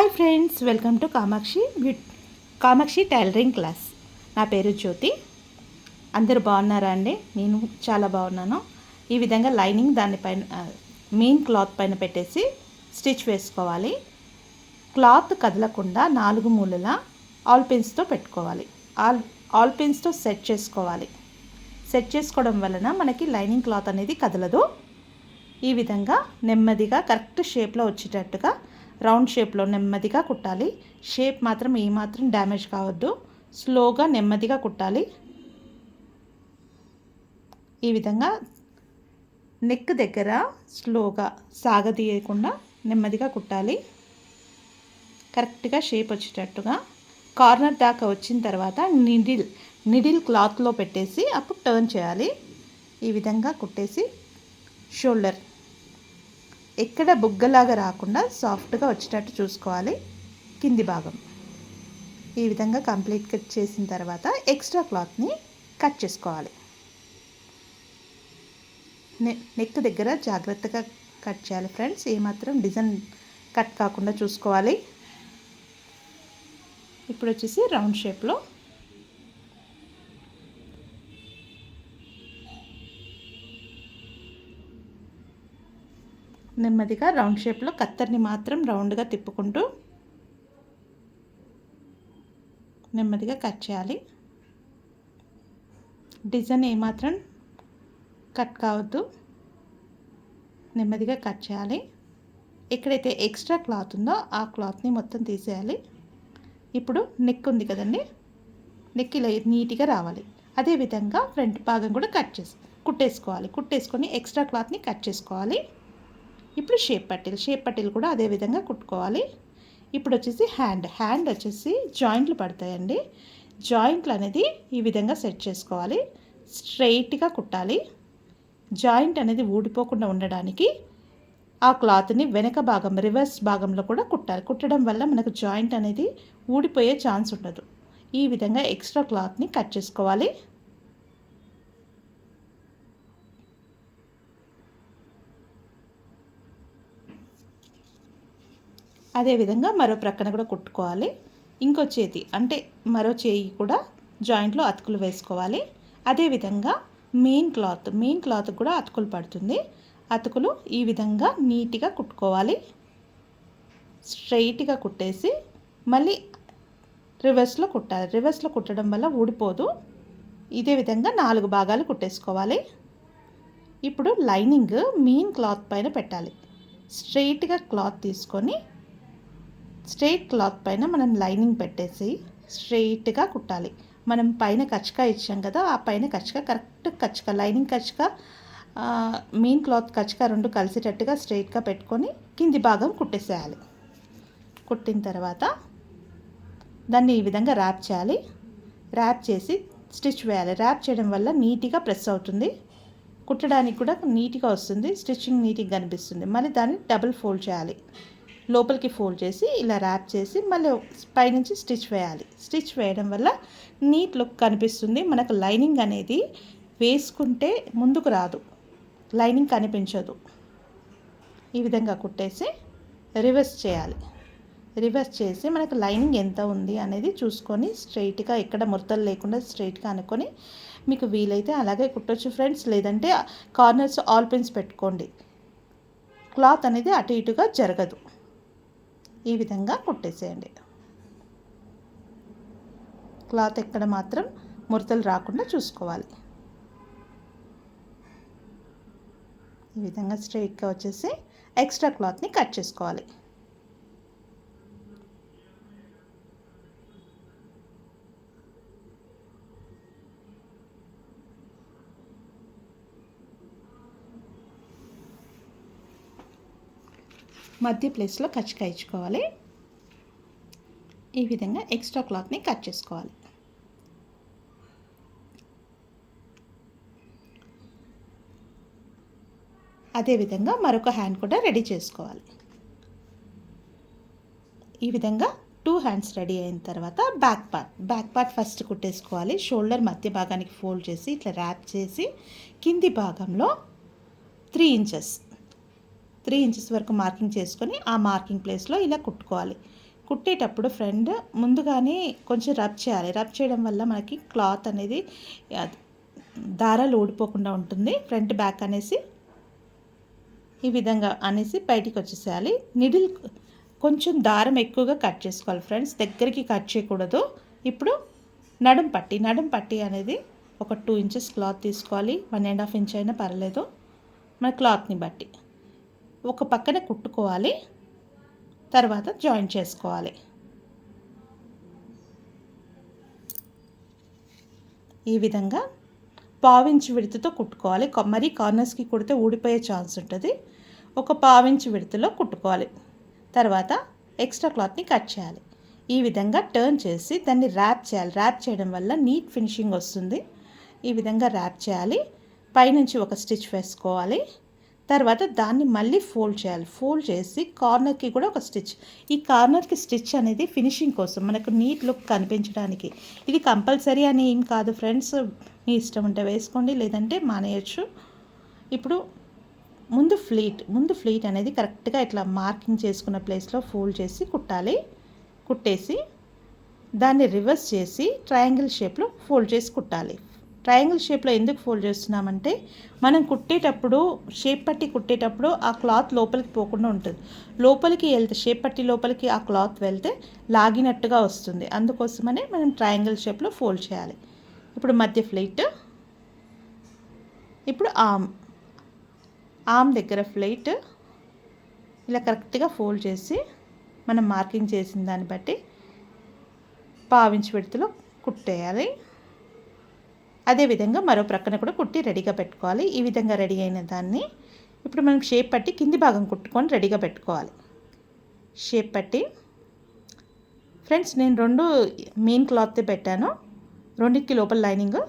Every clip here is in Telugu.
Hi friends, welcome to Kamakshi tailoring class. నా పేరు జ్యోతి. అందరూ బాగున్నారా అండి? నేను చాలా బాగున్నాను. ఈ విధంగా లైనింగ్ దానిపైన మెయిన్ క్లాత్ పైన పెట్టేసి స్టిచ్ వేసుకోవాలి. క్లాత్ కదలకుండా 4 మూలల ఆల్ పిన్స్తో పెట్టుకోవాలి. ఆల్ పిన్స్తో సెట్ చేసుకోవాలి. సెట్ చేసుకోవడం వలన మనకి లైనింగ్ క్లాత్ అనేది కదలదు. ఈ విధంగా నెమ్మదిగా కరెక్ట్ షేప్లో వచ్చేటట్టుగా రౌండ్ షేప్లో నెమ్మదిగా కుట్టాలి. షేప్ మాత్రం ఏమాత్రం డ్యామేజ్ కావద్దు. స్లోగా నెమ్మదిగా కుట్టాలి. ఈ విధంగా నెక్ దగ్గర స్లోగా సాగదీయకుండా నెమ్మదిగా కుట్టాలి. కరెక్ట్గా షేప్ వచ్చేటట్టుగా కార్నర్ దాకా వచ్చిన తర్వాత నిడిల్ క్లాత్లో పెట్టేసి అప్పుడు టర్న్ చేయాలి. ఈ విధంగా కుట్టేసి షోల్డర్ ఎక్కడ బుగ్గలాగా రాకుండా సాఫ్ట్గా వచ్చేటట్టు చూసుకోవాలి. కింది భాగం ఈ విధంగా కంప్లీట్ కట్ చేసిన తర్వాత ఎక్స్ట్రా క్లాత్ని కట్ చేసుకోవాలి. నెక్ దగ్గర జాగ్రత్తగా కట్ చేయాలి ఫ్రెండ్స్. ఏమాత్రం డిజైన్ కట్ కాకుండా చూసుకోవాలి. ఇప్పుడు వచ్చేసి రౌండ్ షేప్లో నెమ్మదిగా రౌండ్ షేప్లో కత్తర్ని మాత్రం రౌండ్గా తిప్పుకుంటూ నెమ్మదిగా కట్ చేయాలి. డిజైన్ ఏమాత్రం కట్ కావద్దు. నెమ్మదిగా కట్ చేయాలి. ఎక్కడైతే ఎక్స్ట్రా క్లాత్ ఉందో ఆ క్లాత్ని మొత్తం తీసేయాలి. ఇప్పుడు నెక్ ఉంది కదండి, నెక్ ఇలా నీట్గా రావాలి. అదేవిధంగా ఫ్రంట్ భాగం కూడా కుట్టేసుకోవాలి. కుట్టేసుకొని ఎక్స్ట్రా క్లాత్ని కట్ చేసుకోవాలి. ఇప్పుడు షేప్ పట్టీలు కూడా అదే విధంగా కుట్టుకోవాలి. ఇప్పుడు వచ్చేసి హ్యాండ్ వచ్చేసి జాయింట్లు పడతాయండి. జాయింట్లు అనేది ఈ విధంగా సెట్ చేసుకోవాలి. స్ట్రైట్గా కుట్టాలి. జాయింట్ అనేది ఊడిపోకుండా ఉండడానికి ఆ క్లాత్ని వెనక భాగం రివర్స్ భాగంలో కూడా కుట్టాలి. కుట్టడం వల్ల మనకు జాయింట్ అనేది ఊడిపోయే ఛాన్స్ ఉండదు. ఈ విధంగా ఎక్స్ట్రా క్లాత్ని కట్ చేసుకోవాలి. అదేవిధంగా మరో ప్రక్కన కూడా కుట్టుకోవాలి. ఇంకో చేతి అంటే మరో చేయి కూడా జాయింట్లో అతుకులు వేసుకోవాలి. అదేవిధంగా మెయిన్ క్లాత్ కూడా అతుకులు పడుతుంది. అతుకులు ఈ విధంగా నీట్గా కుట్టుకోవాలి. స్ట్రైట్గా కుట్టేసి మళ్ళీ రివర్స్లో కుట్టాలి. రివర్స్లో కుట్టడం వల్ల ఊడిపోదు. ఇదే విధంగా 4 భాగాలు కుట్టేసుకోవాలి. ఇప్పుడు లైనింగ్ మెయిన్ క్లాత్ పైన పెట్టాలి. స్ట్రైట్గా క్లాత్ తీసుకొని స్ట్రైట్ క్లాత్ పైన మనం లైనింగ్ పెట్టేసి స్ట్రైట్గా కుట్టాలి. మనం పైన కచ్చక ఇచ్చాం కదా, ఆ పైన కచ్చక లైనింగ్ కచ్చక మెయిన్ క్లాత్ కచ్చక 2 కలిసేటట్టుగా స్ట్రైట్గా పెట్టుకొని కింది భాగం కుట్టేసేయాలి. కుట్టిన తర్వాత దాన్ని ఈ విధంగా ర్యాప్ చేయాలి. ర్యాప్ చేసి స్టిచ్ వేయాలి. ర్యాప్ చేయడం వల్ల నీట్గా ప్రెస్ అవుతుంది. కుట్టడానికి కూడా నీట్గా వస్తుంది. స్టిచ్చింగ్ నీట్గా కనిపిస్తుంది. మళ్ళీ దాన్ని డబుల్ ఫోల్డ్ చేయాలి. లోపలికి ఫోల్డ్ చేసి ఇలా ర్యాప్ చేసి మళ్ళీ పైనుంచి స్టిచ్ వేయాలి. స్టిచ్ వేయడం వల్ల నీట్ లుక్ కనిపిస్తుంది. మనకు లైనింగ్ అనేది వేసుకుంటే ముందుకు రాదు, లైనింగ్ కనిపించదు. ఈ విధంగా కుట్టేసి రివర్స్ చేయాలి. రివర్స్ చేసి మనకు లైనింగ్ ఎంత ఉంది అనేది చూసుకొని స్ట్రైట్గా ఎక్కడ ముడతలు లేకుండా స్ట్రైట్గా అనుకొని మీకు వీలైతే అలాగే కుట్టొచ్చు ఫ్రెండ్స్. లేదంటే కార్నర్స్ ఆల్ పిన్స్ పెట్టుకోండి. క్లాత్ అనేది అటు ఇటుగా జరగదు. ఈ విధంగా కుట్టేసేయండి. క్లాత్ ఎక్కడ మాత్రం ముడతలు రాకుండా చూసుకోవాలి. ఈ విధంగా స్ట్రైట్గా వచ్చేసి ఎక్స్ట్రా క్లాత్ని కట్ చేసుకోవాలి. మధ్య ప్లేస్లో కచ్చక ఇచ్చుకోవాలి. ఈ విధంగా ఎక్స్ట్రా క్లాత్ని కట్ చేసుకోవాలి. అదేవిధంగా మరొక హ్యాండ్ కూడా రెడీ చేసుకోవాలి. ఈ విధంగా 2 హ్యాండ్స్ రెడీ అయిన తర్వాత బ్యాక్ పార్ట్ ఫస్ట్ కుట్టేసుకోవాలి. షోల్డర్ మధ్య భాగానికి ఫోల్డ్ చేసి ఇట్లా ర్యాప్ చేసి కింది భాగంలో 3 ఇంచెస్ వరకు మార్కింగ్ చేసుకొని ఆ మార్కింగ్ ప్లేస్లో ఇలా కుట్టుకోవాలి. కుట్టేటప్పుడు ఫ్రెండ్ ముందుగానే కొంచెం రబ్ చేయాలి. రబ్ చేయడం వల్ల మనకి క్లాత్ అనేది దారాలు ఊడిపోకుండా ఉంటుంది. ఫ్రంట్ బ్యాక్ అనేసి ఈ విధంగా అనేసి బయటికి వచ్చేసేయాలి. నిడిల్ కొంచెం దారం ఎక్కువగా కట్ చేసుకోవాలి ఫ్రెండ్స్, దగ్గరికి కట్ చేయకూడదు. ఇప్పుడు నడుం పట్టి అనేది ఒక 2 ఇంచెస్ క్లాత్ తీసుకోవాలి. 1.5 ఇంచ్ అయినా పర్లేదు, మన క్లాత్ని బట్టి. ఒక పక్కన కుట్టుకోవాలి, తర్వాత జాయిన్ చేసుకోవాలి. ఈ విధంగా 1/2 ఇంచ్ విడతతో కుట్టుకోవాలి. మరీ కార్నర్స్కి కుడితే ఊడిపోయే ఛాన్స్ ఉంటుంది. ఒక 1/2 ఇంచ్ విడతలో కుట్టుకోవాలి. తర్వాత ఎక్స్ట్రా క్లాత్ని కట్ చేయాలి. ఈ విధంగా టర్న్ చేసి దాన్ని ర్యాప్ చేయాలి. ర్యాప్ చేయడం వల్ల నీట్ ఫినిషింగ్ వస్తుంది. ఈ విధంగా ర్యాప్ చేయాలి. పైనుంచి ఒక స్టిచ్ వేసుకోవాలి. తర్వాత దాన్ని మళ్ళీ ఫోల్డ్ చేయాలి. ఫోల్డ్ చేసి కార్నర్కి కూడా ఒక స్టిచ్. ఈ కార్నర్కి స్టిచ్ అనేది ఫినిషింగ్ కోసం, మనకు నీట్ లుక్ కనిపించడానికి. ఇది కంపల్సరీ అని ఏం కాదు ఫ్రెండ్స్, మీ ఇష్టం ఉంటే వేసుకోండి, లేదంటే మానేయచ్చు. ఇప్పుడు ముందు ఫ్లీట్ అనేది కరెక్ట్గా ఇట్లా మార్కింగ్ చేసుకున్న ప్లేస్లో ఫోల్డ్ చేసి కుట్టాలి. కుట్టేసి దాన్ని రివర్స్ చేసి ట్రయాంగిల్ షేప్లో ఫోల్డ్ చేసి కుట్టాలి. ట్రయాంగిల్ షేప్లో ఎందుకు ఫోల్డ్ చేస్తున్నామంటే మనం కుట్టేటప్పుడు షేప్ పట్టి కుట్టేటప్పుడు ఆ క్లాత్ లోపలికి పోకుండా ఉంటుంది. లోపలికి వెళ్తే షేప్ పట్టి లోపలికి ఆ క్లాత్ వెళ్తే లాగినట్టుగా వస్తుంది. అందుకోసమనే మనం ట్రయాంగిల్ షేప్లో ఫోల్డ్ చేయాలి. ఇప్పుడు మధ్య ఫ్లీట్, ఇప్పుడు ఆర్మ్ దగ్గర ఫ్లీట్ ఇలా కరెక్ట్గా ఫోల్డ్ చేసి మనం మార్కింగ్ చేసిన దాన్ని బట్టి 1/2 ఇంచ్ విడతలో కుట్టేయాలి. అదేవిధంగా మరో ప్రక్కన కూడా కుట్టి రెడీగా పెట్టుకోవాలి. ఈ విధంగా రెడీ అయిన దాన్ని ఇప్పుడు మనం షేప్ పట్టి కింది భాగం కుట్టుకొని రెడీగా పెట్టుకోవాలి. షేప్ పట్టి ఫ్రెండ్స్ నేను 2 మెయిన్ క్లాత్ పెట్టాను, రెండింటికి లోపల లైనింగ్.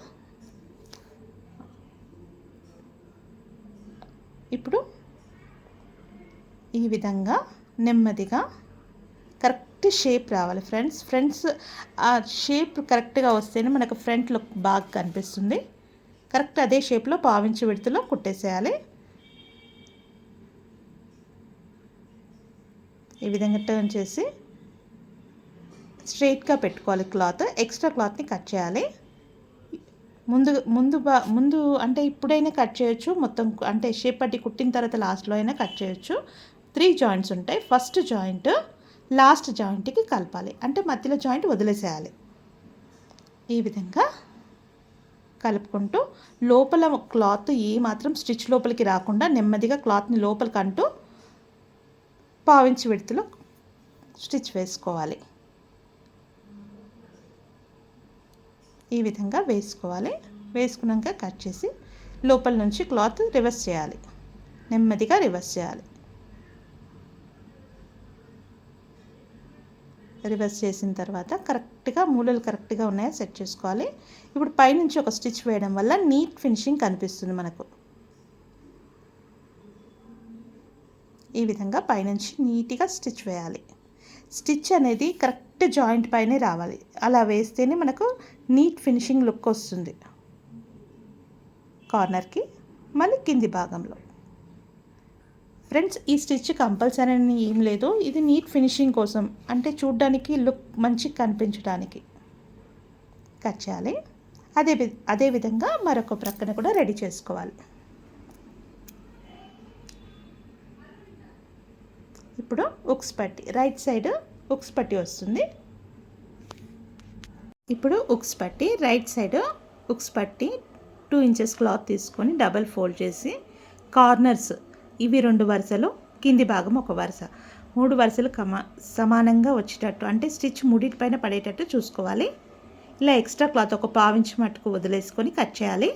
ఇప్పుడు ఈ విధంగా నెమ్మదిగా కరెక్ట్ షేప్ రావాలి ఫ్రెండ్స్. ఆ షేప్ కరెక్ట్గా వస్తేనే మనకు ఫ్రంట్ లుక్ బాగా కనిపిస్తుంది. కరెక్ట్ అదే షేప్లో 1/2 ఇంచ్ విడతలో కుట్టేసేయాలి. ఈ విధంగా టర్న్ చేసి స్ట్రైట్గా పెట్టుకోవాలి క్లాత్. ఎక్స్ట్రా క్లాత్ని కట్ చేయాలి. ముందు అంటే ఇప్పుడైనా కట్ చేయొచ్చు, మొత్తం అంటే షేప్ పట్టి కుట్టిన తర్వాత లాస్ట్లో అయినా కట్ చేయొచ్చు. 3 జాయింట్స్ ఉంటాయి. ఫస్ట్ జాయింట్ లాస్ట్ జాయింట్కి కలపాలి, అంటే మధ్యలో జాయింట్ వదిలేసేయాలి. ఈ విధంగా కలుపుకుంటూ లోపల క్లాత్ ఏమాత్రం స్టిచ్ లోపలికి రాకుండా నెమ్మదిగా క్లాత్ని లోపలికి అంటూ 1/2 ఇంచ్ విడతలో స్టిచ్ వేసుకోవాలి. ఈ విధంగా వేసుకోవాలి. వేసుకున్నాక కట్ చేసి లోపల నుంచి క్లాత్ రివర్స్ చేయాలి. నెమ్మదిగా రివర్స్ చేయాలి. రివర్స్ చేసిన తర్వాత కరెక్ట్గా మూలలు కరెక్ట్గా ఉన్నాయో సెట్ చేసుకోవాలి. ఇప్పుడు పైనుంచి ఒక స్టిచ్ వేయడం వల్ల నీట్ ఫినిషింగ్ కనిపిస్తుంది మనకు. ఈ విధంగా పైనుంచి నీట్గా స్టిచ్ వేయాలి. స్టిచ్ అనేది కరెక్ట్ జాయింట్ పైనే రావాలి. అలా వేస్తేనే మనకు నీట్ ఫినిషింగ్ లుక్ వస్తుంది. కార్నర్కి మళ్ళీ కింది భాగంలో. ఫ్రెండ్స్ ఈ స్టిచ్ కంపల్సరీ అని ఏం లేదు, ఇది నీట్ ఫినిషింగ్ కోసం, అంటే చూడ్డానికి లుక్ మంచిగా కనిపించడానికి కట్ చేయాలి. అదే విధంగా మరొక ప్రక్కన కూడా రెడీ చేసుకోవాలి. ఇప్పుడు ఉక్స్ పట్టి, రైట్ సైడ్ ఉక్స్ పట్టి వస్తుంది. ఇప్పుడు ఉక్స్ పట్టి రైట్ సైడ్ ఉక్స్ పట్టి 2 ఇంచెస్ క్లాత్ తీసుకొని డబల్ ఫోల్డ్ చేసి కార్నర్స్ ఇవి 2 వరుసలు, కింది భాగం 1 వరుస, 3 వరుసలు సమానంగా వచ్చేటట్టు, అంటే స్టిచ్ ముడిపైన పడేటట్టు చూసుకోవాలి. ఇలా ఎక్స్ట్రా క్లాత్ ఒక 1/2 ఇంచ్ మట్టుకు వదిలేసుకొని కట్ చేయాలి.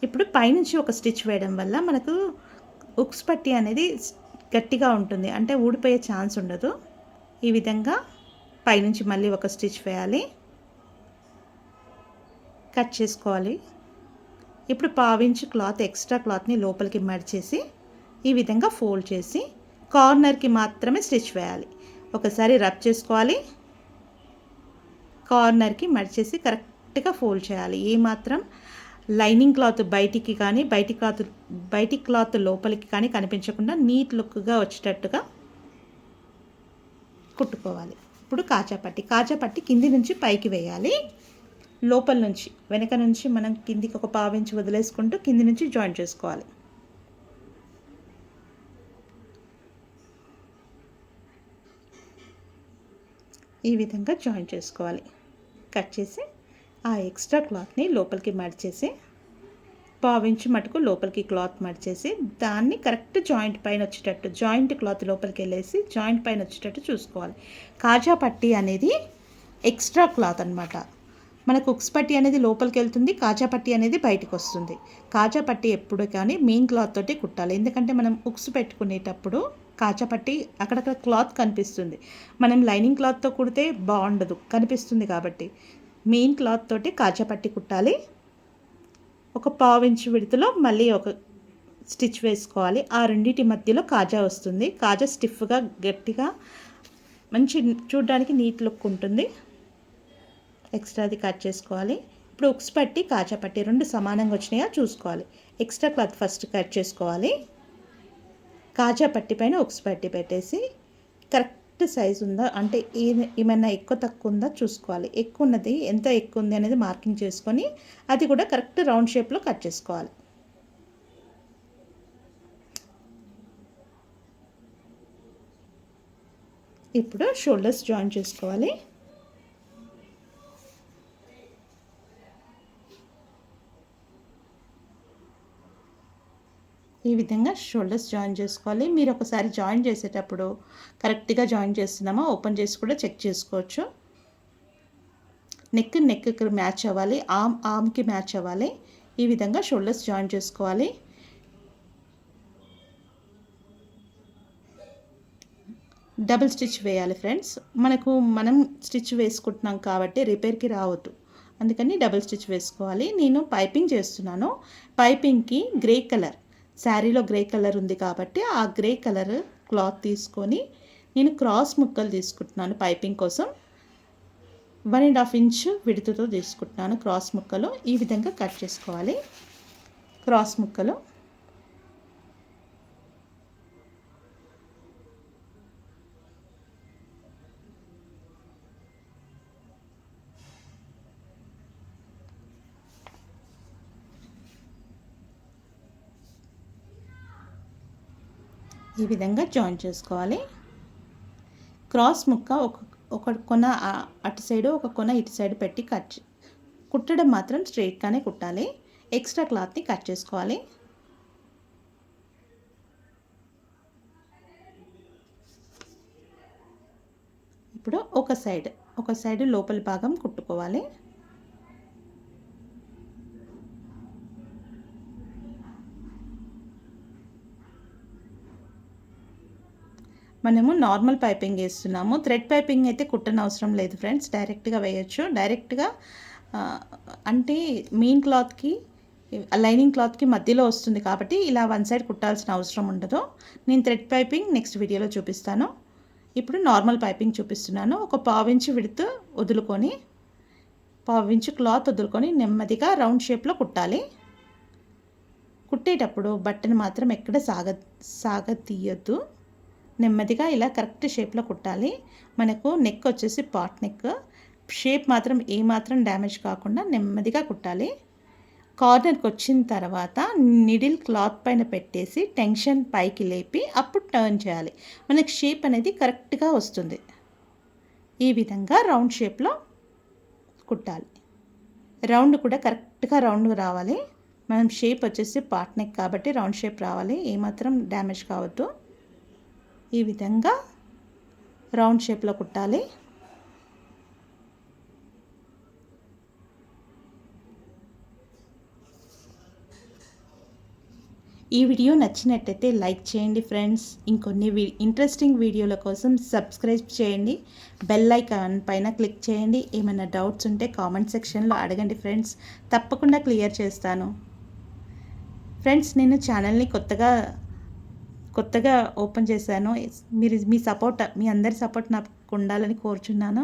ఇప్పుడు పైనుంచి ఒక స్టిచ్ వేయడం వల్ల మనకు ఉక్స్ పట్టి అనేది గట్టిగా ఉంటుంది, అంటే ఊడిపోయే ఛాన్స్ ఉండదు. ఈ విధంగా పైనుంచి మళ్ళీ ఒక స్టిచ్ వేయాలి, కట్ చేసుకోవాలి. ఇప్పుడు 1/2 ఇంచ్ క్లాత్ ఎక్స్ట్రా క్లాత్ని లోపలికి మడిచేసి ఈ విధంగా ఫోల్డ్ చేసి కార్నర్కి మాత్రమే స్టిచ్ వేయాలి. ఒకసారి రబ్ చేసుకోవాలి, కార్నర్కి మడిచేసి కరెక్ట్గా ఫోల్డ్ చేయాలి. ఏమాత్రం లైనింగ్ క్లాత్ బయటికి కానీ బయటి క్లాత్ లోపలికి కానీ కనిపించకుండా నీట్ లుక్గా వచ్చేటట్టుగా కుట్టుకోవాలి. ఇప్పుడు కాజాపట్టి కింది నుంచి పైకి వేయాలి. లోపల నుంచి వెనక నుంచి మనం కిందికి ఒక పావు ఇంచు వదిలేసుకుంటూ కింది నుంచి జాయిన్ చేసుకోవాలి. ఈ విధంగా జాయిన్ చేసుకోవాలి. కట్ చేసి ఆ ఎక్స్ట్రా క్లాత్ని లోపలికి మడిచేసి పావించి మటుకు లోపలికి క్లాత్ మడిచేసి దాన్ని కరెక్ట్ జాయింట్ పైన వచ్చేటట్టు, జాయింట్ క్లాత్ లోపలికి వెళ్ళేసి జాయింట్ పైన వచ్చేటట్టు చూసుకోవాలి. కాజా పట్టీ అనేది ఎక్స్ట్రా క్లాత్ అనమాట. మనకు ఉక్స్ పట్టీ అనేది లోపలికి వెళ్తుంది, కాజా పట్టీ అనేది బయటకు వస్తుంది. కాజా పట్టీ ఎప్పుడు కానీ మెయిన్ క్లాత్ తోటి కుట్టాలి. ఎందుకంటే మనం ఉక్స్ పెట్టుకునేటప్పుడు కాజా పట్టీ అక్కడక్కడ క్లాత్ కనిపిస్తుంది. మనం లైనింగ్ క్లాత్తో కుడితే బాగుండదు, కనిపిస్తుంది. కాబట్టి మెయిన్ క్లాత్ తోటి కాజా పట్టీ కుట్టాలి. ఒక పావు ఇంచు విడతలో మళ్ళీ ఒక స్టిచ్ వేసుకోవాలి. ఆ రెండింటి మధ్యలో కాజా వస్తుంది. కాజా స్టిఫ్గా గట్టిగా మంచి చూడడానికి నీట్ లుక్ ఉంటుంది. ఎక్స్ట్రాది కట్ చేసుకోవాలి. ఇప్పుడు ఉక్స్ పట్టి కాజా పట్టి రెండు సమానంగా వచ్చినాయా చూసుకోవాలి. ఎక్స్ట్రా క్లాత్ ఫస్ట్ కట్ చేసుకోవాలి. కాజా పట్టి పైన ఉక్స్ పట్టి పెట్టేసి కరెక్ట్ సైజు ఉందా అంటే ఏమైనా ఎక్కువ తక్కువ ఉందా చూసుకోవాలి. ఎక్కువ ఉన్నది ఎంత ఎక్కువ ఉంది అనేది మార్కింగ్ చేసుకొని అది కూడా కరెక్ట్ రౌండ్ షేప్లో కట్ చేసుకోవాలి. ఇప్పుడు షోల్డర్స్ జాయిన్ చేసుకోవాలి. ఈ విధంగా షోల్డర్స్ జాయిన్ చేసుకోవాలి. మీరు ఒకసారి జాయిన్ చేసేటప్పుడు కరెక్ట్గా జాయిన్ చేస్తున్నామా ఓపెన్ చేసి కూడా చెక్ చేసుకోవచ్చు. నెక్కి మ్యాచ్ అవ్వాలి, ఆమ్కి మ్యాచ్ అవ్వాలి. ఈ విధంగా షోల్డర్స్ జాయిన్ చేసుకోవాలి. డబుల్ స్టిచ్ వేయాలి ఫ్రెండ్స్. మనం స్టిచ్ వేసుకుంటున్నాం కాబట్టి రిపేర్కి రావద్దు, అందుకని డబుల్ స్టిచ్ వేసుకోవాలి. నేను పైపింగ్ చేస్తున్నాను. పైపింగ్కి గ్రే కలర్, శారీలో గ్రే కలర్ ఉంది కాబట్టి ఆ గ్రే కలర్ క్లాత్ తీసుకొని నేను క్రాస్ ముక్కలు తీసుకుంటున్నాను. పైపింగ్ కోసం 1.5 ఇంచ్ విడుతుతో తీసుకుంటున్నాను క్రాస్ ముక్కలు. ఈ విధంగా కట్ చేసుకోవాలి క్రాస్ ముక్కలు. ఈ విధంగా జాయిన్ చేసుకోవాలి. క్రాస్ ముక్క ఒక కొన అటు సైడు ఒక కొన ఇటు సైడ్ పెట్టి కుట్టడం మాత్రం స్ట్రైట్గానే కుట్టాలి. ఎక్స్ట్రా క్లాత్ని కట్ చేసుకోవాలి. ఇప్పుడు ఒక సైడ్ లోపలి భాగం కుట్టుకోవాలి. మనము నార్మల్ పైపింగ్ వేస్తున్నాము. థ్రెడ్ పైపింగ్ అయితే కుట్టనవసరం లేదు ఫ్రెండ్స్, డైరెక్ట్గా వేయచ్చు. డైరెక్ట్గా అంటే మెయిన్ క్లాత్కి లైనింగ్ క్లాత్కి మధ్యలో వస్తుంది కాబట్టి ఇలా వన్ సైడ్ కుట్టాల్సిన అవసరం ఉండదు. నేను థ్రెడ్ పైపింగ్ నెక్స్ట్ వీడియోలో చూపిస్తాను. ఇప్పుడు నార్మల్ పైపింగ్ చూపిస్తున్నాను. ఒక పావించి విడుతూ వదులుకొని, పావించి క్లాత్ వదులుకొని నెమ్మదిగా రౌండ్ షేప్లో కుట్టాలి. కుట్టేటప్పుడు బట్టను మాత్రం ఎక్కడ సాగతీయొద్దు. నెమ్మదిగా ఇలా కరెక్ట్ షేప్లో కుట్టాలి. మనకు నెక్ వచ్చేసి పాట్ నెక్. షేప్ మాత్రం ఏమాత్రం డ్యామేజ్ కాకుండా నెమ్మదిగా కుట్టాలి. కార్నర్కి వచ్చిన తర్వాత నిడిల్ క్లాత్ పైన పెట్టేసి టెన్షన్ పైకి లేపి అప్పుడు టర్న్ చేయాలి. మనకి షేప్ అనేది కరెక్ట్గా వస్తుంది. ఈ విధంగా రౌండ్ షేప్లో కుట్టాలి. రౌండ్ కూడా కరెక్ట్గా రౌండ్ రావాలి. మనం షేప్ వచ్చేసి పాట్ నెక్ కాబట్టి రౌండ్ షేప్ రావాలి, ఏమాత్రం డ్యామేజ్ కావద్దు. ఈ విధంగా రౌండ్ షేప్లో కుట్టాలి. ఈ వీడియో నచ్చినట్టయితే లైక్ చేయండి ఫ్రెండ్స్. ఇంకొన్ని ఇంట్రెస్టింగ్ వీడియోల కోసం సబ్స్క్రైబ్ చేయండి. బెల్ ఐకాన్ పైన క్లిక్ చేయండి. ఏమైనా డౌట్స్ ఉంటే కామెంట్ సెక్షన్లో అడగండి ఫ్రెండ్స్, తప్పకుండా క్లియర్ చేస్తాను. ఫ్రెండ్స్, నేను ఛానల్ని కొత్తగా ఓపెన్ చేశాను. మీ అందరి సపోర్ట్ నాకు ఉండాలని కోరుచున్నాను.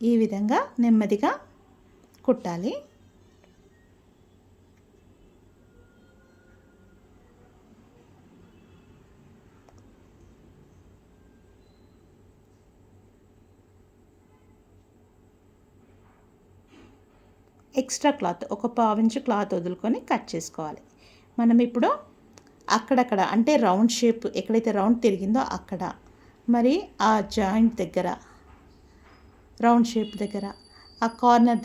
ఈ విధంగా నెమ్మదిగా కుట్టాలి. ఎక్స్ట్రా క్లాత్ ఒక పావించు క్లాత్ వదులుకొని కట్ చేసుకోవాలి. మనం ఇప్పుడు అక్కడక్కడ అంటే రౌండ్ షేప్ ఎక్కడైతే రౌండ్ తిరిగిందో అక్కడ, మరి ఆ జాయింట్ దగ్గర, రౌండ్ షేప్ దగ్గర, ఆ కార్నర్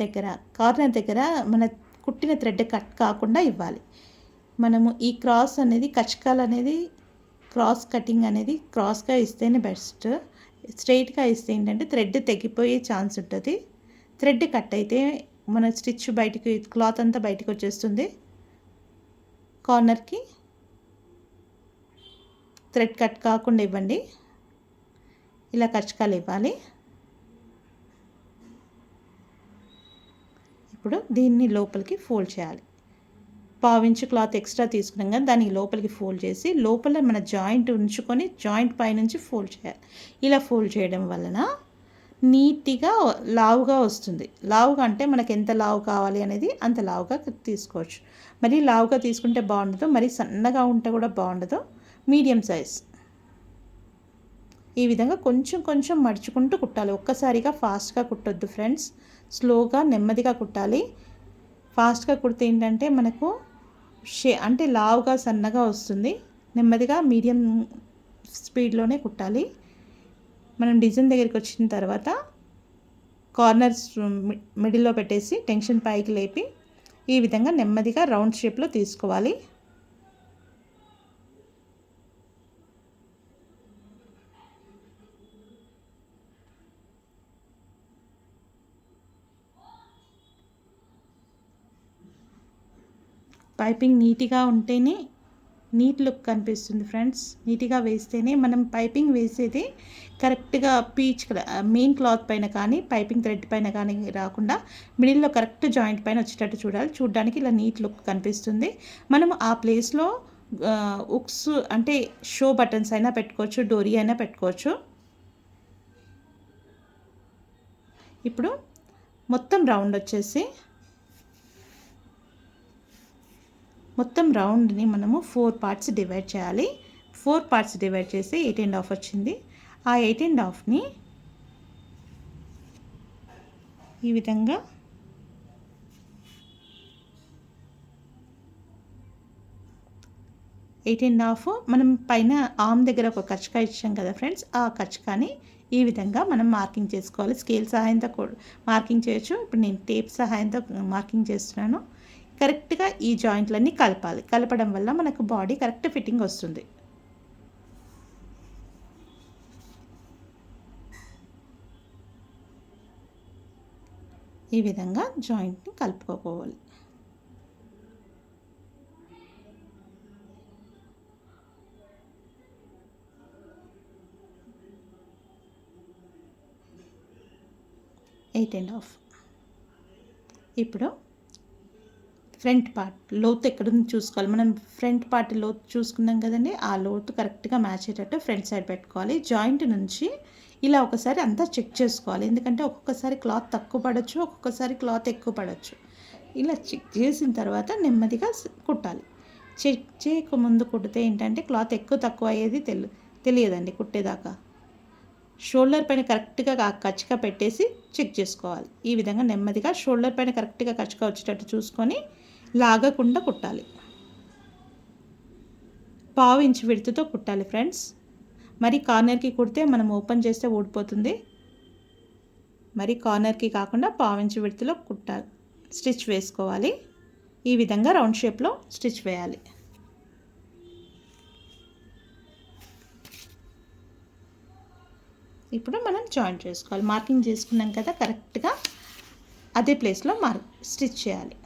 దగ్గర మన కుట్టిన థ్రెడ్ కట్ కాకుండా ఇవ్వాలి. మనము ఈ క్రాస్ అనేది కచకాలు అనేది క్రాస్ కటింగ్ అనేది క్రాస్గా ఇస్తేనే బెస్ట్. స్ట్రైట్గా ఇస్తే ఏంటంటే థ్రెడ్ తెగిపోయే ఛాన్స్ ఉంటుంది. థ్రెడ్ కట్ అయితే మన స్టిచ్ బయటికి, క్లాత్ అంతా బయటకు వచ్చేస్తుంది. కార్నర్కి థ్రెడ్ కట్ కాకుండా ఇవ్వండి. ఇలా కచకాలు ఇవ్వాలి. ఇప్పుడు దీన్ని లోపలికి ఫోల్డ్ చేయాలి. పావించు క్లాత్ ఎక్స్ట్రా తీసుకున్నాం కానీ దాన్ని లోపలికి ఫోల్డ్ చేసి లోపల మన జాయింట్ ఉంచుకొని జాయింట్ పైనుంచి ఫోల్డ్ చేయాలి. ఇలా ఫోల్డ్ చేయడం వలన నీట్గా లావుగా వస్తుంది. లావుగా అంటే మనకు ఎంత లావు కావాలి అనేది అంత లావుగా తీసుకోవచ్చు. మరి లావుగా తీసుకుంటే బాగుండదు, మరి సన్నగా ఉంటే కూడా బాగుండదు. మీడియం సైజ్ ఈ విధంగా కొంచెం కొంచెం మడుచుకుంటూ కుట్టాలి. ఒక్కసారిగా ఫాస్ట్గా కుట్టొద్దు ఫ్రెండ్స్, స్లోగా నెమ్మదిగా కుట్టాలి. ఫాస్ట్గా కుడితే ఏంటంటే మనకు అంటే లావుగా సన్నగా వస్తుంది. నెమ్మదిగా మీడియం స్పీడ్లోనే కుట్టాలి. మనం డిజైన్ దగ్గరికి వచ్చిన తర్వాత కార్నర్స్ మిడిల్లో పెట్టేసి టెన్షన్ పైకి లేపి ఈ విధంగా నెమ్మదిగా రౌండ్ షేప్లో తీసుకోవాలి. పైపింగ్ నీట్గా ఉంటేనే నీట్ లుక్ కనిపిస్తుంది ఫ్రెండ్స్. నీట్గా వేస్తేనే, మనం పైపింగ్ వేసేది కరెక్ట్గా పీచ్ మెయిన్ క్లాత్ పైన కానీ పైపింగ్ థ్రెడ్ పైన కానీ రాకుండా మిడిల్లో కరెక్ట్ జాయింట్ పైన వచ్చేటట్టు చూడాలి. చూడడానికి ఇలా నీట్ లుక్ కనిపిస్తుంది. మనం ఆ ప్లేస్లో ఉక్స్ అంటే షో బటన్స్ అయినా పెట్టుకోవచ్చు, డోరీ అయినా పెట్టుకోవచ్చు. ఇప్పుడు మొత్తం రౌండ్ వచ్చేసి మొత్తం రౌండ్ని మనము 4 పార్ట్స్ డివైడ్ చేయాలి. 4 పార్ట్స్ డివైడ్ చేసి 8.5 వచ్చింది. ఆ 8.5ని ఈ విధంగా మనం పైన ఆర్మ్ దగ్గర ఒక కచకా ఇచ్చాం కదా ఫ్రెండ్స్, ఆ కచకాని ఈ విధంగా మనం మార్కింగ్ చేసుకోవాలి. స్కేల్ సహాయంతో మార్కింగ్ చేయొచ్చు. ఇప్పుడు నేను టేప్ సహాయంతో మార్కింగ్ చేస్తున్నాను. కరెక్ట్గా ఈ జాయింట్లన్నీ కలపాలి. కలపడం వల్ల మనకు బాడీ కరెక్ట్ ఫిట్టింగ్ వస్తుంది. ఈ విధంగా జాయింట్ని కలుపుకోవాలి. ఇప్పుడు ఫ్రంట్ పార్ట్ లోతు ఎక్కడుంది చూసుకోవాలి. మనం ఫ్రంట్ పార్ట్ లోతు చూసుకున్నాం కదండి, ఆ లోతు కరెక్ట్గా మ్యాచ్ అయ్యేటట్టు ఫ్రంట్ సైడ్ పెట్టుకోవాలి. జాయింట్ నుంచి ఇలా ఒకసారి అంతా చెక్ చేసుకోవాలి. ఎందుకంటే ఒక్కొక్కసారి క్లాత్ తక్కువ పడవచ్చు, ఒక్కొక్కసారి క్లాత్ ఎక్కువ పడవచ్చు. ఇలా చెక్ చేసిన తర్వాత నెమ్మదిగా కుట్టాలి. చెక్ చేయకముందు కుడితే ఏంటంటే క్లాత్ ఎక్కువ తక్కువ అయ్యేది తెలియదండి కుట్టేదాకా. షోల్డర్ పైన కరెక్ట్గా కచ్చిగా పెట్టేసి చెక్ చేసుకోవాలి. ఈ విధంగా నెమ్మదిగా షోల్డర్ పైన కరెక్ట్గా కచ్చిగా వచ్చేటట్టు చూసుకొని లాగకుండా కుట్టాలి. 1/2 ఇంచ్ విడ్త్తో కుట్టాలి ఫ్రెండ్స్. మరి కార్నర్కి కుడితే మనం ఓపెన్ చేస్తే ఊడిపోతుంది. మరి కార్నర్కి కాకుండా 1/2 ఇంచ్ విడ్త్లో కుట్టాలి. స్టిచ్ వేసుకోవాలి. ఈ విధంగా రౌండ్ షేప్లో స్టిచ్ వేయాలి. ఇప్పుడు మనం జాయింట్ చేసుకోవాలి. మార్కింగ్ చేసుకున్నాం కదా, కరెక్ట్గా అదే ప్లేస్లో స్టిచ్ చేయాలి.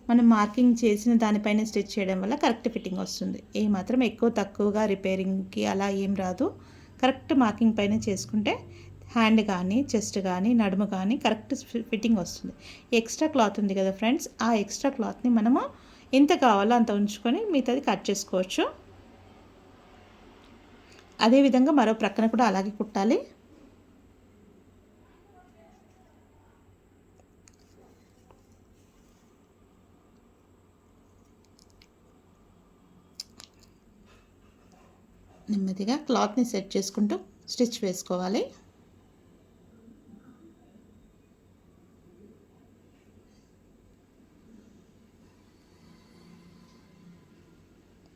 మనం మార్కింగ్ చేసిన దానిపైన స్టిచ్ చేయడం వల్ల కరెక్ట్ ఫిట్టింగ్ వస్తుంది. ఏమాత్రం ఎక్కువ తక్కువగా రిపేరింగ్కి అలా ఏం రాదు. కరెక్ట్ మార్కింగ్ పైన చేసుకుంటే హ్యాండ్ కానీ చెస్ట్ కానీ నడుము కానీ కరెక్ట్ ఫిట్టింగ్ వస్తుంది. ఎక్స్ట్రా క్లాత్ ఉంది కదా ఫ్రెండ్స్, ఆ ఎక్స్ట్రా క్లాత్ని మనము ఎంత కావాలో అంత ఉంచుకొని మిగతాది కట్ చేసుకోవచ్చు. అదేవిధంగా మరో ప్రక్కన కూడా అలాగే కుట్టాలి. నెమ్మదిగా క్లాత్ని సెట్ చేసుకుంటూ స్టిచ్ వేసుకోవాలి.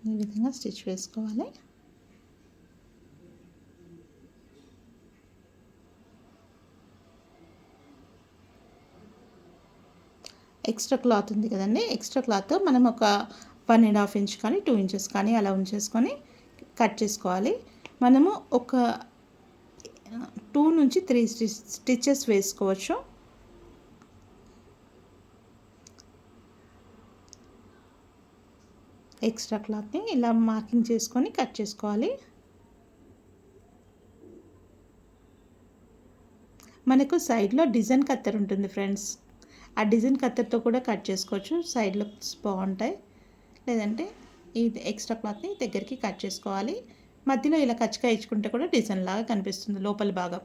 ఈ విధంగా స్టిచ్ వేసుకోవాలి. ఎక్స్ట్రా క్లాత్ ఉంది కదండి, ఎక్స్ట్రా క్లాత్ మనం ఒక 1.5 ఇంచ్ కానీ 2 ఇంచెస్ కానీ అలా ఉంచేసుకొని కట్ చేసుకోవాలి. మనము ఒక 2 నుంచి 3 స్టిచెస్ వేసుకోవచ్చు. ఎక్స్ట్రా క్లాత్ని ఇలా మార్కింగ్ చేసుకొని కట్ చేసుకోవాలి. మనకు సైడ్లో డిజైన్ కత్తెర ఉంటుంది ఫ్రెండ్స్, ఆ డిజైన్ కత్తెరతో కూడా కట్ చేసుకోవచ్చు, సైడ్లో బాగుంటాయి. లేదంటే ఇది ఎక్స్ట్రా క్లాత్ని దగ్గరికి కట్ చేసుకోవాలి. మధ్యలో ఇలా కచ్చగా ఇచ్చుకుంటే కూడా డిజైన్ లాగా కనిపిస్తుంది లోపల భాగం.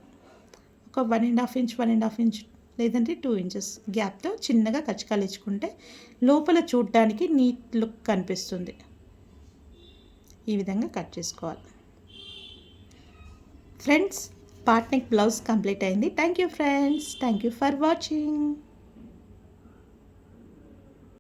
ఒక 1.5 ఇంచ్ లేదంటే 2 ఇంచెస్ గ్యాప్తో చిన్నగా కచ్చకాలు ఇచ్చుకుంటే లోపల చూడడానికి నీట్ లుక్ కనిపిస్తుంది. ఈ విధంగా కట్ చేసుకోవాలి friends. Part neck blouse complete అయింది. Thank you friends, thank you for watching.